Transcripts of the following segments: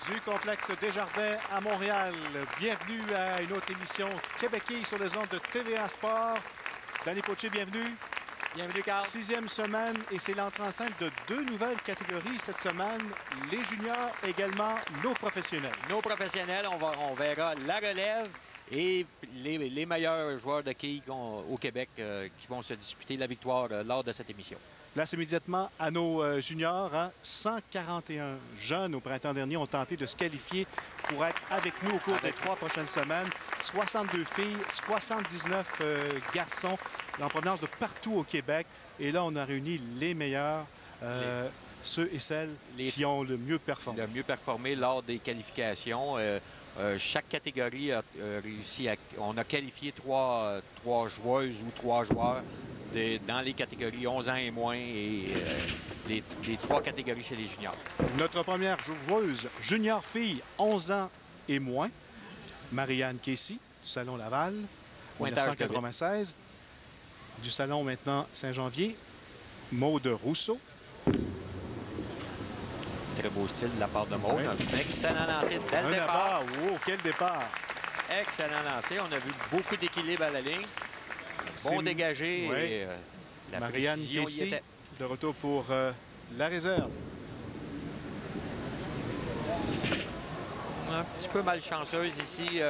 du complexe Desjardins à Montréal. Bienvenue à une autre émission québécoise sur les ondes de TVA Sport. Danny Poitier, bienvenue. Bienvenue, Carl. 6e semaine et c'est l'entrée en scène de 2 nouvelles catégories cette semaine. Les juniors, également nos professionnels. Nos professionnels, on verra la relève et les meilleurs joueurs de quilles au Québec qui vont se disputer la victoire lors de cette émission. Place immédiatement à nos juniors. 141 jeunes au printemps dernier ont tenté de se qualifier pour être avec nous au cours des 3 prochaines semaines. 62 filles, 79 garçons en provenance de partout au Québec. Et là, on a réuni les meilleurs, ceux et celles qui ont le mieux performé. Le mieux performé lors des qualifications. Chaque catégorie a réussi à... On a qualifié 3 joueuses ou 3 joueurs dans les catégories 11 ans et moins et les 3 catégories chez les juniors. Notre première joueuse junior fille 11 ans et moins, Marianne Casey, du Salon Laval, 1996. Du Salon maintenant Saint-Janvier, Maude Rousseau. Très beau style de la part de Maude. Oui. Excellent lancé dès le départ. Wow, quel départ! Excellent lancé. On a vu beaucoup d'équilibre à la ligne. Bon dégagé. Oui. Et, la Marianne précision y Casey, était. de retour pour la réserve. Un petit peu malchanceuse ici,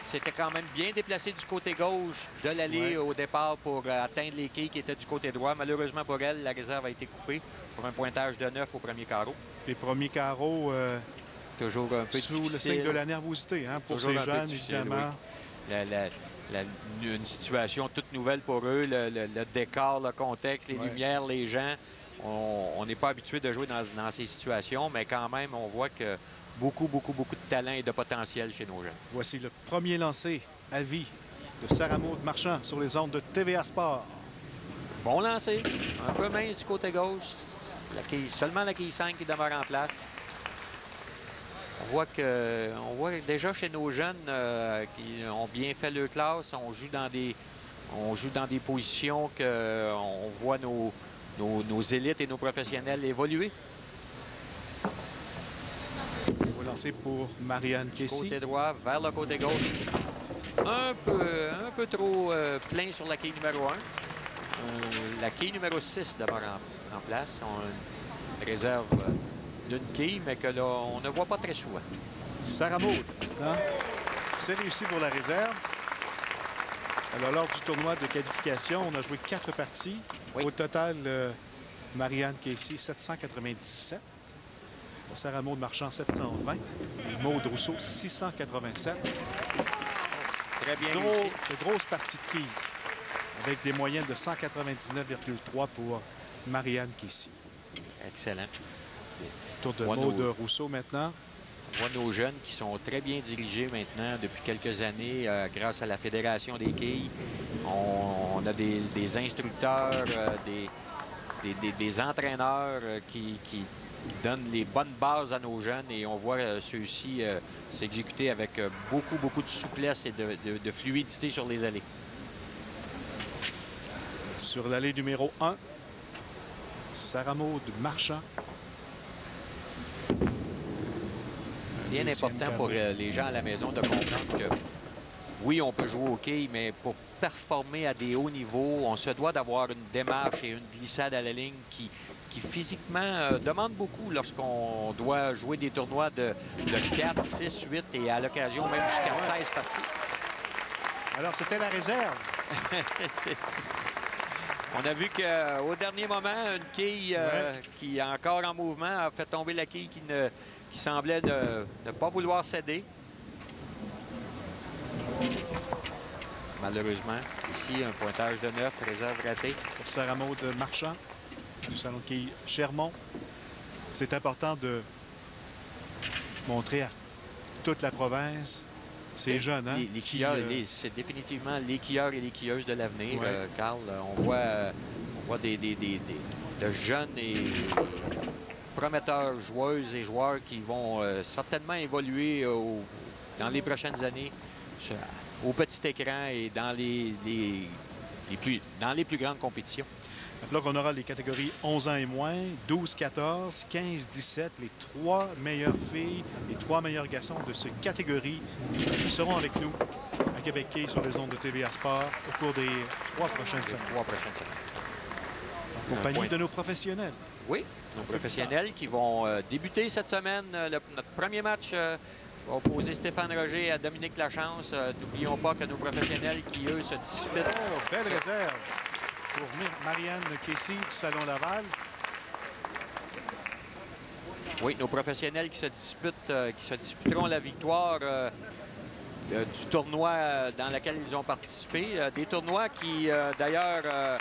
c'était quand même bien déplacé du côté gauche de l'allée au départ pour atteindre les quilles qui étaient du côté droit. Malheureusement pour elle, la réserve a été coupée pour un pointage de 9 au premier carreau. Les premiers carreaux toujours un peu sous difficile. le signe de la nervosité pour toujours ces jeunes, évidemment. Oui. Une situation toute nouvelle pour eux, le décor, le contexte, les lumières, les gens. On n'est pas habitué de jouer dans ces situations, mais quand même, on voit que beaucoup de talent et de potentiel chez nos jeunes. Voici le premier lancé à vie de Sarah Maud Marchand sur les ondes de TVA Sport. Bon lancé, un peu mince du côté gauche. Seulement la quille 5 qui demeure en place. On voit déjà chez nos jeunes qui ont bien fait leur classe, on joue dans des positions qu'on voit nos élites et nos professionnels évoluer. On va lancer pour Marianne Casey. Côté droit vers le côté gauche. Un peu trop plein sur la quille numéro 1. La quille numéro 6 demeure en place. On réserve d'une quille, mais que là, on ne voit pas très souvent. Sarah Maud, c'est réussi pour la réserve. Alors, lors du tournoi de qualification, on a joué 4 parties. Oui. Au total, Marianne Casey, 797. Sarah Maud Marchand, 720. Et Maude Rousseau, 687. Très bien réussi. De grosses parties de quilles, avec des moyennes de 199,3 pour Marianne Casey. Excellent. Tour de Maude Rousseau maintenant. On voit nos jeunes qui sont très bien dirigés maintenant depuis quelques années grâce à la Fédération des quilles. On a des instructeurs, des entraîneurs qui donnent les bonnes bases à nos jeunes et on voit ceux-ci s'exécuter avec beaucoup de souplesse et de fluidité sur les allées. Sur l'allée numéro 1, Sarah Maud Marchand. Bien important pour les gens à la maison de comprendre que oui, on peut jouer au quilles, mais pour performer à des hauts niveaux, on se doit d'avoir une démarche et une glissade à la ligne qui physiquement demande beaucoup lorsqu'on doit jouer des tournois de 4, 6, 8 et à l'occasion même jusqu'à 16 parties. Alors, c'était la réserve. On a vu qu'au dernier moment, une quille qui est encore en mouvement a fait tomber la quille qui semblait ne pas vouloir céder. Malheureusement, ici, un pointage de 9, réserve ratée. Pour Sarah Maud Marchand, du Salon de quilles Chermont. C'est important de montrer à toute la province ces jeunes. Les quilleurs, c'est définitivement les quilleurs et les quilleuses de l'avenir, Carl. On voit de jeunes et prometteurs joueuses et joueurs qui vont certainement évoluer dans les prochaines années au petit écran et dans les plus grandes compétitions. Là, on aura les catégories 11 ans et moins, 12-14, 15-17. Les 3 meilleures filles, les 3 meilleurs garçons de cette catégorie seront avec nous à Québec Quai sur les ondes de TVA Sport au cours des 3 prochaines semaines. En compagnie de nos professionnels. Oui, nos professionnels qui vont débuter cette semaine. Notre premier match va opposer Stéphane Roger à Dominique Lachance. N'oublions pas que nos professionnels qui, eux, se disputent. Oh, belle réserve pour Marianne Casey du Salon Laval. Oui, nos professionnels qui se disputeront la victoire du tournoi dans lequel ils ont participé. Des tournois qui, d'ailleurs,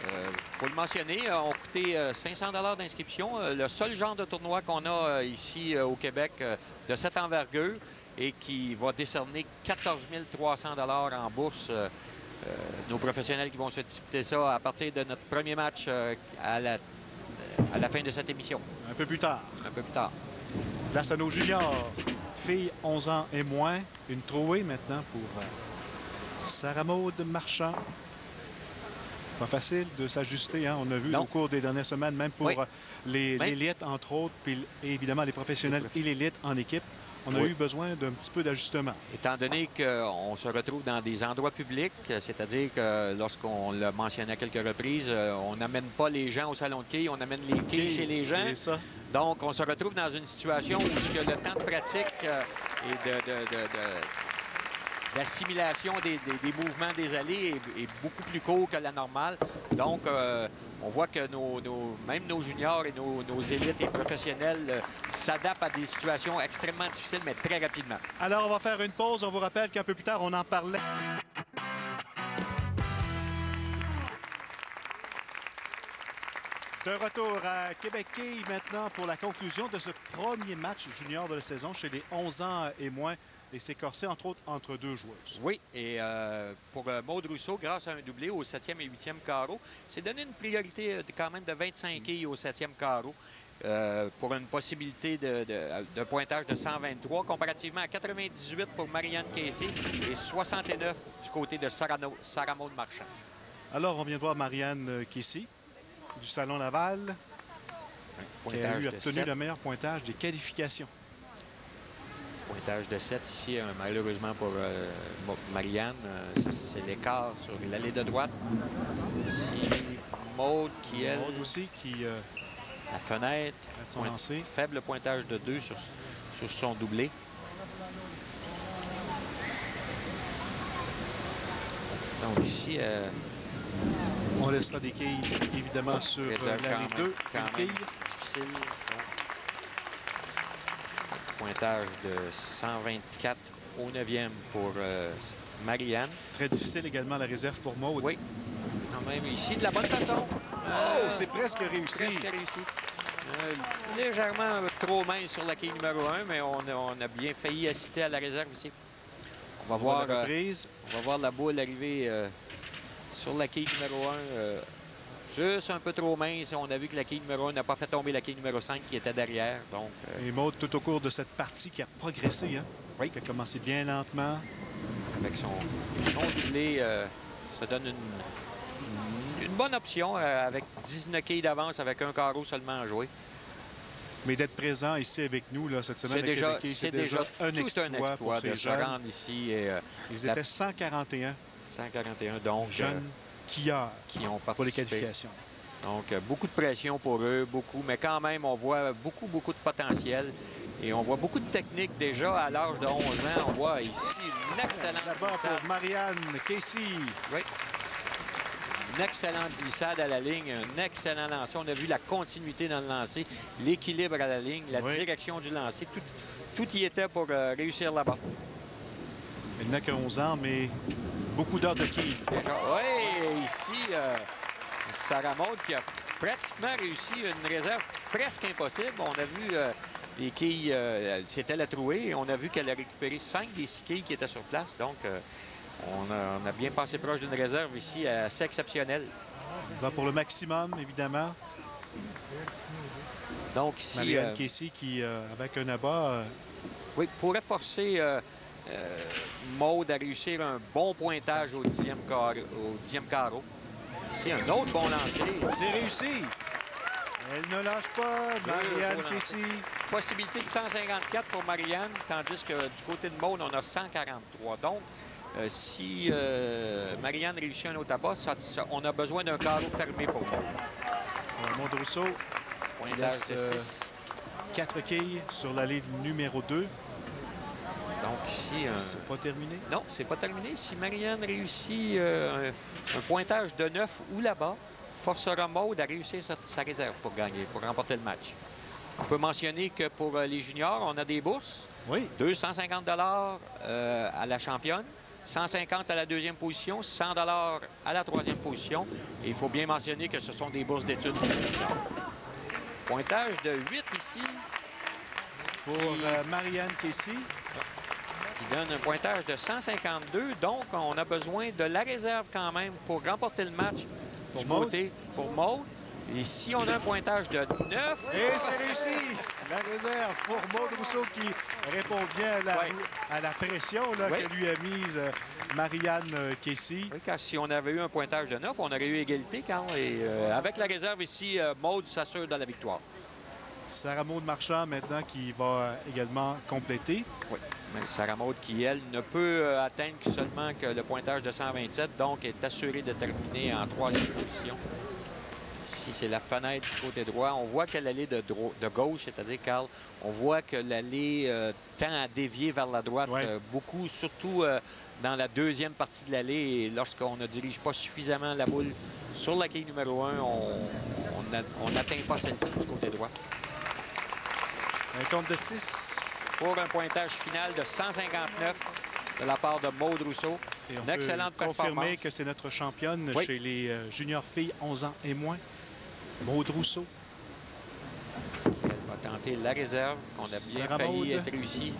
il faut le mentionner, ont coûté 500 $ d'inscription. Le seul genre de tournoi qu'on a ici au Québec de cette envergure et qui va décerner 14 300 $ en bourse. Nos professionnels qui vont se disputer ça à partir de notre premier match à la fin de cette émission. Un peu plus tard. Un peu plus tard. Place à nos juniors. Filles 11 ans et moins. Une trouée maintenant pour Sarah Maud Marchand. Pas facile de s'ajuster, hein? On a vu au cours des dernières semaines, même pour l'élite, entre autres, puis évidemment les professionnels et l'élite en équipe. On a eu besoin d'un petit peu d'ajustement. Étant donné qu'on se retrouve dans des endroits publics, c'est-à-dire que lorsqu'on l'a mentionné à quelques reprises, on n'amène pas les gens au salon de quilles, on amène les quilles chez les gens. C'est ça. Donc, on se retrouve dans une situation où le temps de pratique et d'assimilation des mouvements des allées est beaucoup plus court que la normale. Donc, on voit que même nos juniors et nos élites et professionnels s'adaptent à des situations extrêmement difficiles, mais très rapidement. Alors, on va faire une pause. On vous rappelle qu'un peu plus tard, on en parlait. De retour à Québec Quai maintenant pour la conclusion de ce premier match junior de la saison chez les 11 ans et moins. Et c'est corsé, entre autres, entre 2 joueuses. Oui, et pour Maude Rousseau, grâce à un doublé au 7e et 8e carreau, c'est donné une priorité quand même de 25 quilles au 7e carreau pour une possibilité de pointage de 123, comparativement à 98 pour Marianne Casey et 69 du côté de Sarah Maud Marchand. Alors, on vient de voir Marianne Casey du Salon Laval, qui a obtenu le meilleur pointage des qualifications. Pointage de 7 ici, malheureusement pour Marianne. C'est l'écart sur l'allée de droite. Ici, Maude qui, elle... Maude aussi qui... la fenêtre. Faible pointage de 2 sur son doublé. Donc ici... on laissera des quilles, évidemment, sur l'allée 2. Difficile. Donc, pointage de 124 au 9e pour Marianne. Très difficile également la réserve pour Maude. Oui. Quand même ici, de la bonne façon. Oh, c'est presque réussi. Presque réussi. Légèrement trop mince sur la quille numéro 1, mais on a bien failli assister à la réserve ici. On va voir la boule arriver sur la quille numéro 1. Juste un peu trop mince. On a vu que la quille numéro 1 n'a pas fait tomber la quille numéro 5 qui était derrière. Donc, Et Maude, tout au cours de cette partie, qui a progressé, hein? Oui. Qui a commencé bien lentement. Avec son doublé, ça donne une bonne option avec 19 quilles d'avance avec un carreau seulement à jouer. Mais d'être présent ici avec nous là, cette semaine, c'est déjà un exploit pour ces de se jeunes. rendre ici. Ils étaient 141. 141, donc jeunes qui ont participé pour les qualifications. Donc, beaucoup de pression pour eux, mais quand même, on voit beaucoup de potentiel. Et on voit beaucoup de technique déjà à l'âge de 11 ans. On voit ici une excellente glissade. Pour Marianne Casey. Oui. Une excellente glissade à la ligne, un excellent lancer. On a vu la continuité dans le lancer, l'équilibre à la ligne, la direction du lancer. Tout y était pour réussir là-bas. Elle n'a que 11 ans, mais beaucoup d'heures de quilles. Oui, ici, Sarah Maud qui a pratiquement réussi une réserve presque impossible. On a vu les quilles, c'était la trouée. Et on a vu qu'elle a récupéré 5 des 6 quilles qui étaient sur place. Donc, on a bien passé proche d'une réserve ici assez exceptionnelle. On va pour le maximum, évidemment. Donc ici... Marianne Casey qui, avec un abat... Oui, pourrait forcer Maude à réussir un bon pointage au 10e carreau. Ici, un autre bon lancer. C'est réussi. Elle ne lâche pas. Marianne beau Casey. Possibilité de 154 pour Marianne, tandis que du côté de Maude, on a 143. Donc, si Marianne réussit un autre abat, on a besoin d'un carreau fermé pour Maude. Maude Rousseau. Pointage de 6. 4 quilles sur la ligne numéro 2. Donc ici... C'est pas terminé? Non, c'est pas terminé. Si Marianne réussit un pointage de 9 ou là-bas, forcera Maude à réussir sa réserve pour gagner, pour remporter le match. On peut mentionner que pour les juniors, on a des bourses. Oui. 250 à la championne, 150 à la deuxième position, 100 à la troisième position. Et il faut bien mentionner que ce sont des bourses d'études pour les juniors. Pointage de 8 ici. Pour Marianne Casey. Qui donne un pointage de 152. Donc, on a besoin de la réserve quand même pour remporter le match du côté pour Maude. Et si on a un pointage de 9... Et c'est réussi! La réserve pour Maude Rousseau qui répond bien à la pression là, que lui a mise Marianne Casey. Oui, car si on avait eu un pointage de 9, on aurait eu égalité, Carl. Et avec la réserve ici, Maude s'assure de la victoire. Sarah Maud Marchand maintenant qui va également compléter. Oui, mais Sarah Maud qui, elle, ne peut atteindre seulement que le pointage de 127, donc est assurée de terminer en troisième position. Ici, c'est la fenêtre du côté droit. On voit que l'allée de gauche, c'est-à-dire, Carl, on voit que l'allée tend à dévier vers la droite beaucoup, surtout dans la deuxième partie de l'allée. Et lorsqu'on ne dirige pas suffisamment la boule sur la quille numéro 1, on n'atteint pas celle-ci du côté droit. Un compte de 6. Pour un pointage final de 159 de la part de Maude Rousseau. Et on une excellente peut confirmer performance. que c'est notre championne chez les juniors filles 11 ans et moins. Maude Rousseau. Elle va tenter la réserve. On a bien Sarah failli Maud. être réussi.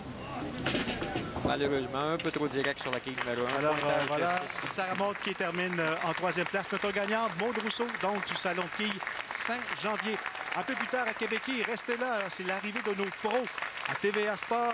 Malheureusement, un peu trop direct sur la quille numéro 1. Alors voilà, Sarah Maud qui termine en troisième place. Notre gagnante, Maude Rousseau, donc du Salon de quilles Saint-Janvier. Un peu plus tard à Québec, restez là, c'est l'arrivée de nos pros à TVA Sport.